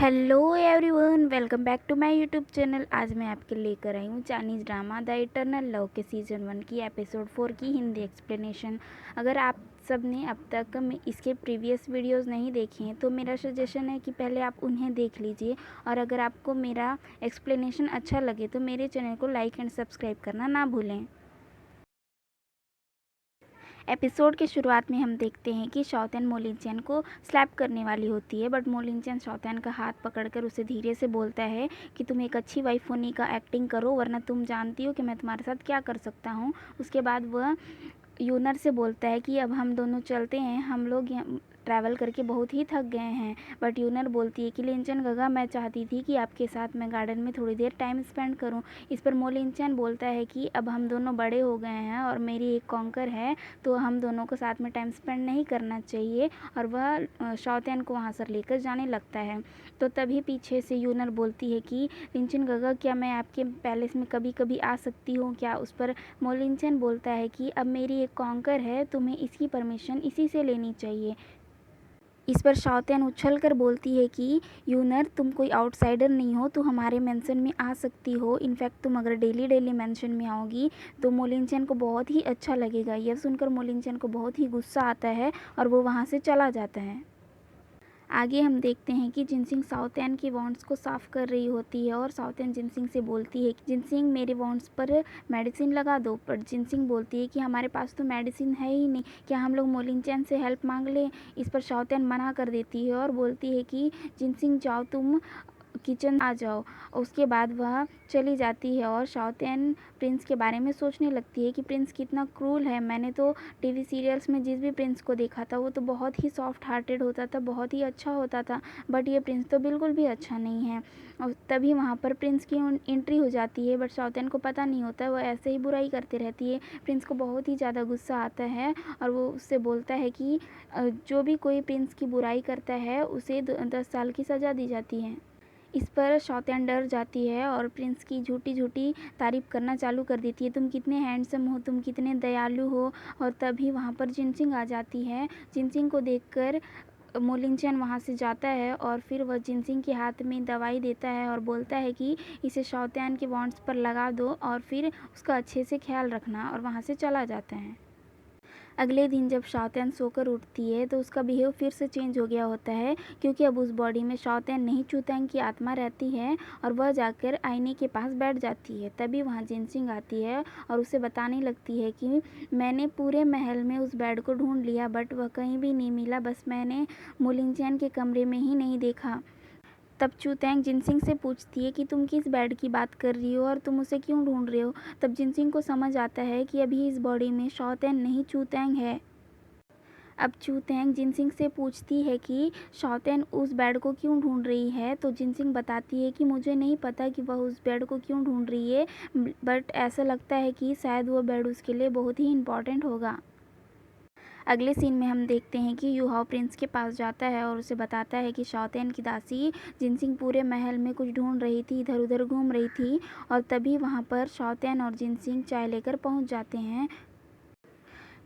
Hello everyone, welcome back to my YouTube channel. आज मैं आपके लेकर आई हूँ Chinese drama the Eternal Love के सीज़न 1 की एपिसोड 4 की हिंदी एक्सप्लेनेशन। अगर आप सब ने अब तक इसके प्रीवियस वीडियोस नहीं देखे हैं तो मेरा सजेशन है कि पहले आप उन्हें देख लीजिए, और अगर आपको मेरा एक्सप्लेनेशन अच्छा लगे तो मेरे चैनल को लाइक एंड सब्सक्राइब करना ना भूलें। एपिसोड के शुरुआत में हम देखते हैं कि शॉतेन मोलिनचैन को स्लैप करने वाली होती है, बट मोलिनचैन शॉतेन का हाथ पकड़कर उसे धीरे से बोलता है कि तुम एक अच्छी वाइफ होने का एक्टिंग करो, वरना तुम जानती हो कि मैं तुम्हारे साथ क्या कर सकता हूँ। उसके बाद वह यूनर से बोलता है कि अब हम दोनों चलते हैं, हम लोग ट्रैवल करके बहुत ही थक गए हैं। बट यूनर बोलती है कि लिनचैन गगा, मैं चाहती थी कि आपके साथ मैं गार्डन में थोड़ी देर टाइम स्पेंड करूं। इस पर मोलिनचैन बोलता है कि अब हम दोनों बड़े हो गए हैं और मेरी एक कॉन्कर है, तो हम दोनों को साथ में टाइम स्पेंड नहीं करना चाहिए। और वह शॉतेन को वहाँ से लेकर जाने लगता है। तो तभी पीछे से यूनर बोलती है कि लिनचैन गगा, क्या मैं आपके पैलेस में कभी कभी आ सकती हूँ क्या? उस पर मोलिनचैन बोलता है कि अब मेरी एक कॉन्कर है, तुम्हें इसकी परमिशन इसी से लेनी चाहिए। इस पर शॉतेन उछल कर बोलती है कि यूनर, तुम कोई आउटसाइडर नहीं हो, तो हमारे मेंशन में आ सकती हो। इनफैक्ट तुम अगर डेली डेली मेंशन में आओगी तो मोलिनचैन को बहुत ही अच्छा लगेगा। यह सुनकर मोलिनचैन को बहुत ही गुस्सा आता है और वो वहाँ से चला जाता है। आगे हम देखते हैं कि जिनसिंग साओतेन के वॉन्ड्स को साफ़ कर रही होती है और साओतेन जिनसिंग से बोलती है कि जिनसिंग, मेरे वॉन्ड्स पर मेडिसिन लगा दो। पर जिनसिंग बोलती है कि हमारे पास तो मेडिसिन है ही नहीं, क्या हम लोग मोलिनचैन से हेल्प मांग लें? इस पर साओतेन मना कर देती है और बोलती है कि जिनसिंग जाओ, तुम किचन आ जाओ। उसके बाद वह चली जाती है और शॉतेन प्रिंस के बारे में सोचने लगती है कि प्रिंस कितना क्रूल है। मैंने तो टीवी सीरियल्स में जिस भी प्रिंस को देखा था वो तो बहुत ही सॉफ्ट हार्टेड होता था, बहुत ही अच्छा होता था, बट ये प्रिंस तो बिल्कुल भी अच्छा नहीं है। और तभी वहाँ पर प्रिंस की एंट्री हो जाती है, बट शॉतेन को पता नहीं होता, वो ऐसे ही बुराई करती रहती है। प्रिंस को बहुत ही ज़्यादा गुस्सा आता है और वो उससे बोलता है कि जो भी कोई प्रिंस की बुराई करता है उसे 10 साल की सज़ा दी जाती है। इस पर शॉतेन डर जाती है और प्रिंस की झूठी झूठी तारीफ़ करना चालू कर देती है। तुम कितने हैंडसम हो, तुम कितने दयालु हो। और तभी वहाँ पर जिनसिंग आ जाती है। जिनसिंग को देखकर मोलिनचैन वहाँ से जाता है और फिर वह जिनसिंग के हाथ में दवाई देता है और बोलता है कि इसे शॉतेन के वॉन्ड्स पर लगा दो और फिर उसका अच्छे से ख्याल रखना, और वहाँ से चला जाता है। अगले दिन जब शॉतेन सोकर उठती है तो उसका बिहेव फिर से चेंज हो गया होता है, क्योंकि अब उस बॉडी में शॉतेन नहीं, चूतेंग की आत्मा रहती है और वह जाकर आईने के पास बैठ जाती है। तभी वहाँ जिनसिंग आती है और उसे बताने लगती है कि मैंने पूरे महल में उस बेड को ढूंढ लिया, बट वह कहीं भी नहीं मिला, बस मैंने मोलिनचैन के कमरे में ही नहीं देखा। तब चूतेंग जिनसिंग से पूछती है कि तुम किस बेड की बात कर रही हो और तुम उसे क्यों ढूंढ रहे हो? तब जिनसिंग को समझ आता है कि अभी इस बॉडी में शॉतेन नहीं, चूतेंग है। अब चूतेंग जिनसिंग से पूछती है कि शॉतेन उस बेड को क्यों ढूंढ रही है, तो जिनसिंग बताती है कि मुझे नहीं पता कि वह उस बेड को क्यों ढूंढ रही है, बट ऐसा लगता है कि शायद वो बेड उसके लिए बहुत ही इम्पॉर्टेंट होगा। अगले सीन में हम देखते हैं कि यूहाओ प्रिंस के पास जाता है और उसे बताता है कि शॉतेन की दासी जिनसिंग पूरे महल में कुछ ढूंढ रही थी, इधर उधर घूम रही थी। और तभी वहाँ पर शॉतेन और जिनसिंग चाय लेकर पहुँच जाते हैं।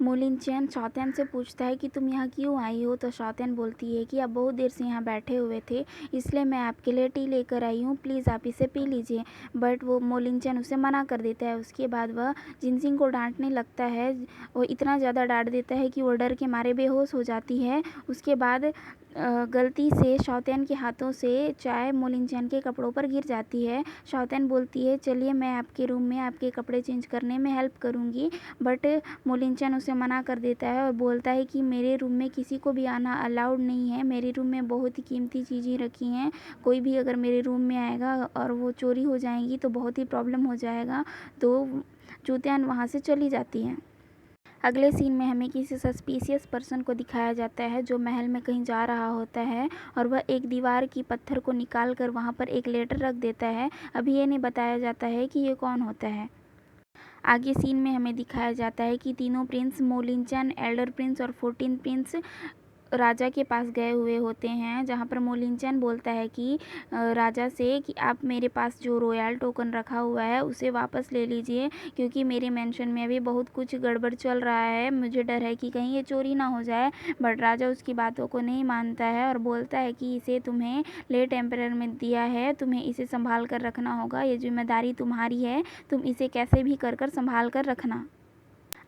मोलिनचैन शॉतेन से पूछता है कि तुम यहाँ क्यों आई हो, तो शॉतेन बोलती है कि आप बहुत देर से यहाँ बैठे हुए थे, इसलिए मैं आपके लिए टी लेकर आई हूँ, प्लीज़ आप इसे पी लीजिए। बट वो मोलिनचैन उसे मना कर देता है। उसके बाद वह जिनसिंग को डांटने लगता है। वो इतना ज़्यादा डांट देता है कि वो डर के मारे बेहोश हो जाती है। उसके बाद गलती से शॉतेन के हाथों से चाय मोलिनचैन के कपड़ों पर गिर जाती है। शॉतेन बोलती है, चलिए मैं आपके रूम में आपके कपड़े चेंज करने में हेल्प करूँगी, बट मोलिनचैन उसे मना कर देता है और बोलता है कि मेरे रूम में किसी को भी आना अलाउड नहीं है, मेरे रूम में बहुत ही कीमती चीज़ें रखी हैं, कोई भी अगर मेरे रूम में आएगा और वो चोरी हो जाएंगी तो बहुत ही प्रॉब्लम हो जाएगा। तो चूतियान वहाँ से चली जाती है। अगले सीन में हमें किसी सस्पिशियस पर्सन को दिखाया जाता है जो महल में कहीं जा रहा होता है और वह एक दीवार की पत्थर को निकाल कर वहाँ पर एक लेटर रख देता है। अभी ये नहीं बताया जाता है कि ये कौन होता है। आगे सीन में हमें दिखाया जाता है कि तीनों प्रिंस मोलिनचैन, एल्डर प्रिंस और 14 प्रिंस राजा के पास गए हुए होते हैं, जहाँ पर मोलिनचैन बोलता है कि राजा से कि आप मेरे पास जो रॉयल टोकन रखा हुआ है उसे वापस ले लीजिए, क्योंकि मेरे मेंशन में अभी बहुत कुछ गड़बड़ चल रहा है, मुझे डर है कि कहीं ये चोरी ना हो जाए। बट राजा उसकी बातों को नहीं मानता है और बोलता है कि इसे तुम्हें लेट एम्परर में दिया है, तुम्हें इसे संभाल कर रखना होगा, ये जिम्मेदारी तुम्हारी है, तुम इसे कैसे भी कर कर संभाल कर रखना।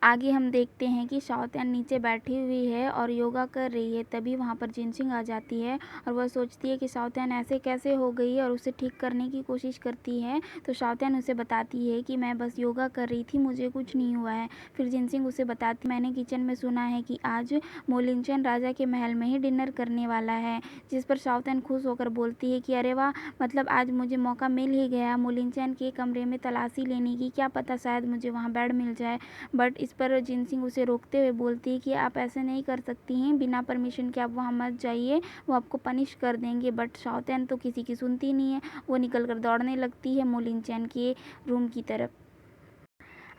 आगे हम देखते हैं कि शाओतिन नीचे बैठी हुई है और योगा कर रही है। तभी वहाँ पर जिनसिंग आ जाती है और वह सोचती है कि शाओतिन ऐसे कैसे हो गई और उसे ठीक करने की कोशिश करती है। तो शाओतिन उसे बताती है कि मैं बस योगा कर रही थी, मुझे कुछ नहीं हुआ है। फिर जिनसिंग उसे बताती, मैंने किचन में सुना है कि आज मोलिनचैन राजा के महल में ही डिनर करने वाला है। जिस पर शाओतिन खुश होकर बोलती है कि अरे वाह, मतलब आज मुझे मौका मिल ही गया मोलिनचैन के कमरे में तलाशी लेने की, क्या पता शायद मुझे वहाँ बेड मिल जाए। बट इस पर जिनसिंग उसे रोकते हुए बोलती है कि आप ऐसे नहीं कर सकती हैं, बिना परमिशन के आप वहाँ मत जाइए, वो आपको पनिश कर देंगे। बट शाओतिन तो किसी की सुनती नहीं है, वो निकल कर दौड़ने लगती है मोलिनचैन के रूम की तरफ।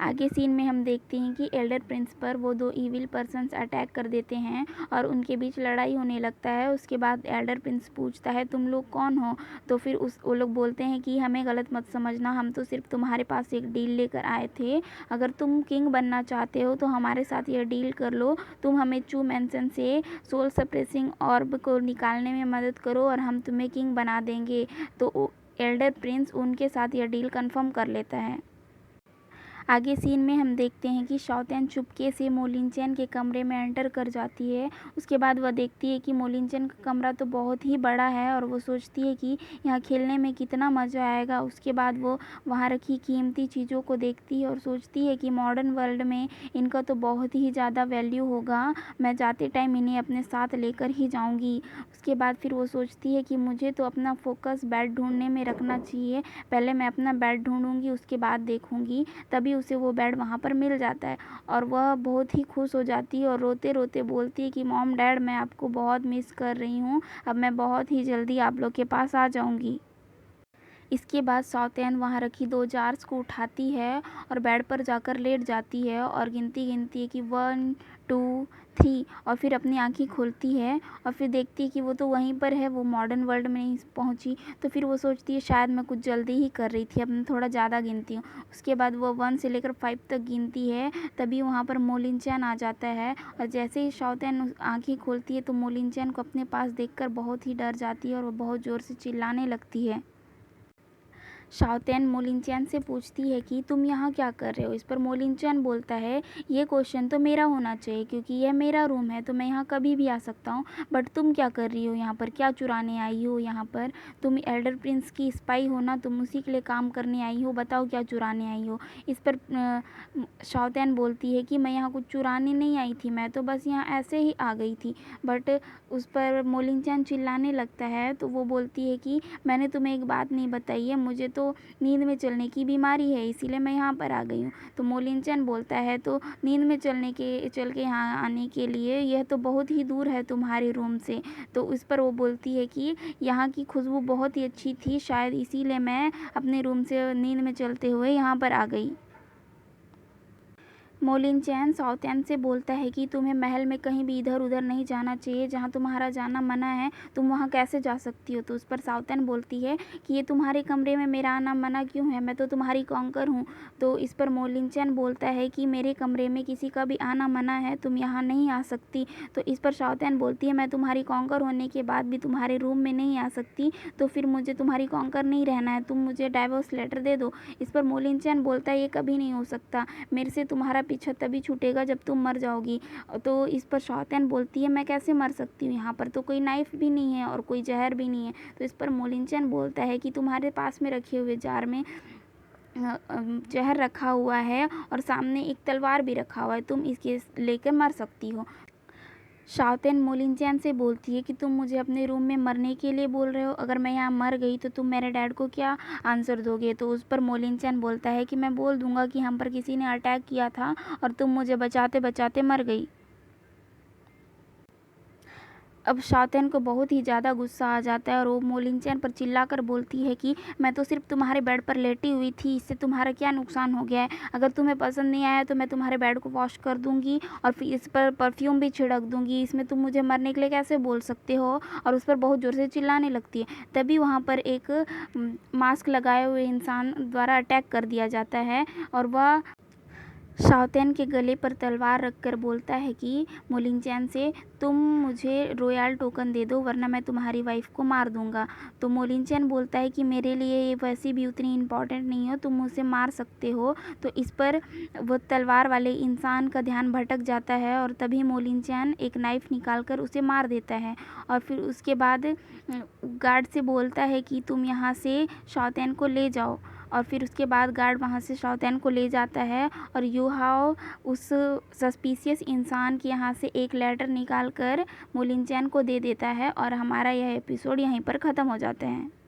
आगे सीन में हम देखते हैं कि एल्डर प्रिंस पर वो दो इविल पर्सन्स अटैक कर देते हैं और उनके बीच लड़ाई होने लगता है। उसके बाद एल्डर प्रिंस पूछता है तुम लोग कौन हो? तो फिर वो लोग बोलते हैं कि हमें गलत मत समझना, हम तो सिर्फ तुम्हारे पास एक डील लेकर आए थे, अगर तुम किंग बनना चाहते हो तो हमारे साथ यह डील कर लो, तुम हमें चू मैंसन से सोल सप्रेसिंग ऑर्ब को निकालने में मदद करो और हम तुम्हें किंग बना देंगे। तो एल्डर प्रिंस उनके साथ यह डील कंफर्म कर लेता है। आगे सीन में हम देखते हैं कि शाओतिन चुपके से मोलिनचैन के कमरे में एंटर कर जाती है। उसके बाद वह देखती है कि मोलिनचैन का कमरा तो बहुत ही बड़ा है और वो सोचती है कि यहाँ खेलने में कितना मज़ा आएगा। उसके बाद वो वहाँ रखी कीमती चीज़ों को देखती है और सोचती है कि मॉडर्न वर्ल्ड में इनका तो बहुत ही ज़्यादा वैल्यू होगा, मैं जाते टाइम इन्हें अपने साथ लेकर ही जाऊँगी। उसके बाद फिर वो सोचती है कि मुझे तो अपना फोकस बेड ढूंढने में रखना चाहिए, पहले मैं अपना बेड ढूंढूंगी उसके बाद देखूंगी। तभी उसे वो बेड वहाँ पर मिल जाता है और वह बहुत ही खुश हो जाती है और रोते रोते बोलती है कि मॉम डैड, मैं आपको बहुत मिस कर रही हूँ, अब मैं बहुत ही जल्दी आप लोग के पास आ जाऊँगी। इसके बाद शाओतिन वहाँ रखी दो जार्स को उठाती है और बेड पर जाकर लेट जाती है और गिनती है कि 1 2 3 और फिर अपनी आंखें खोलती है और फिर देखती है कि वो तो वहीं पर है, वो मॉडर्न वर्ल्ड में नहीं पहुंची। तो फिर वो सोचती है शायद मैं कुछ जल्दी ही कर रही थी, अब मैं थोड़ा ज़्यादा गिनती हूँ। उसके बाद वो 1 से लेकर 5 तक गिनती है। तभी वहाँ पर मोलिनचैन आ जाता है और जैसे ही शाओतिन आंखें खोलती है तो मोलिनचैन को अपने पास देखकर बहुत ही डर जाती है और वो बहुत ज़ोर से चिल्लाने लगती है। शाओतिन मोलिनचैन से पूछती है कि तुम यहाँ क्या कर रहे हो? इस पर मोलिनचैन बोलता है ये क्वेश्चन तो मेरा होना चाहिए, क्योंकि यह मेरा रूम है तो मैं यहाँ कभी भी आ सकता हूँ, बट तुम क्या कर रही हो यहाँ पर, क्या चुराने आई हो यहाँ पर? तुम एल्डर प्रिंस की स्पाई हो ना, तुम उसी के लिए काम करने आई हो, बताओ क्या चुराने आई हो? इस पर शाओतिन बोलती है कि मैं यहाँ कुछ चुराने नहीं आई थी, मैं तो बस यहाँ ऐसे ही आ गई थी। बट उस पर मोलिनचैन चिल्लाने लगता है तो वो बोलती है कि मैंने तुम्हें एक बात नहीं बताई है, मुझे तो नींद में चलने की बीमारी है, इसीलिए मैं यहाँ पर आ गई हूँ। तो मोलिनचैन बोलता है तो नींद में चल के यहाँ आने के लिए यह तो बहुत ही दूर है तुम्हारे रूम से। तो उस पर वो बोलती है कि यहाँ की खुशबू बहुत ही अच्छी थी, शायद इसीलिए मैं अपने रूम से नींद में चलते हुए यहाँ पर आ गई। मोलिनचैन शाओतिन से बोलता है कि तुम्हें महल में कहीं भी इधर उधर नहीं जाना चाहिए, जहाँ तुम्हारा जाना मना है तुम वहाँ कैसे जा सकती हो? तो उस पर शाओतिन बोलती है कि ये तुम्हारे कमरे में मेरा आना मना क्यों है, मैं तो तुम्हारी कॉन्कर हूँ। तो इस पर मोलिनचैन बोलता है कि मेरे कमरे में किसी का भी आना मना है, तुम यहाँ नहीं आ सकती। तो इस पर शाओतिन बोलती है मैं तुम्हारी कॉन्कर होने के बाद भी तुम्हारे रूम में नहीं आ सकती, तो फिर मुझे तुम्हारी कॉन्कर नहीं रहना है, तुम मुझे डाइवोर्स लेटर दे दो। इस पर मोलिनचैन बोलता है ये कभी नहीं हो सकता, मेरे से तुम्हारा पीछा तभी छूटेगा जब तुम मर जाओगी। तो इस पर शाओतिन बोलती है मैं कैसे मर सकती हूँ, यहाँ पर तो कोई नाइफ भी नहीं है और कोई जहर भी नहीं है। तो इस पर मोलिनचैन बोलता है कि तुम्हारे पास में रखे हुए जार में जहर रखा हुआ है और सामने एक तलवार भी रखा हुआ है, तुम इसके लेकर मर सकती हो। शाओतिन मोलिनचैन से बोलती है कि तुम मुझे अपने रूम में मरने के लिए बोल रहे हो, अगर मैं यहाँ मर गई तो तुम मेरे डैड को क्या आंसर दोगे? तो उस पर मोलिनचैन बोलता है कि मैं बोल दूंगा कि हम पर किसी ने अटैक किया था और तुम मुझे बचाते बचाते मर गई। अब शाओतेन को बहुत ही ज़्यादा गुस्सा आ जाता है और वो मोलिनचैन पर चिल्लाकर बोलती है कि मैं तो सिर्फ तुम्हारे बेड पर लेटी हुई थी, इससे तुम्हारा क्या नुकसान हो गया है? अगर तुम्हें पसंद नहीं आया तो मैं तुम्हारे बेड को वॉश कर दूंगी और फिर इस पर परफ्यूम भी छिड़क दूंगी, इसमें तुम मुझे मरने के लिए कैसे बोल सकते हो? और उस पर बहुत ज़ोर से चिल्लाने लगती है। तभी वहाँ पर एक मास्क लगाए हुए इंसान द्वारा अटैक कर दिया जाता है और वह शाओतेन के गले पर तलवार रखकर बोलता है कि मोलिनचैन से, तुम मुझे रॉयल टोकन दे दो वरना मैं तुम्हारी वाइफ को मार दूंगा। तो मोलिनचैन बोलता है कि मेरे लिए ये वैसे भी उतनी इम्पोर्टेंट नहीं हो, तुम मुझे मार सकते हो। तो इस पर वो तलवार वाले इंसान का ध्यान भटक जाता है और तभी मोलिनचैन एक नाइफ निकाल कर उसे मार देता है और फिर उसके बाद गार्ड से बोलता है कि तुम यहाँ से शाओतेन को ले जाओ। और फिर उसके बाद गार्ड वहाँ से शाओतेन को ले जाता है और यूहाओ उस सस्पिशियस इंसान के यहाँ से एक लेटर निकाल कर मोलिनचैन को दे देता है और हमारा यह एपिसोड यहीं पर ख़त्म हो जाता है।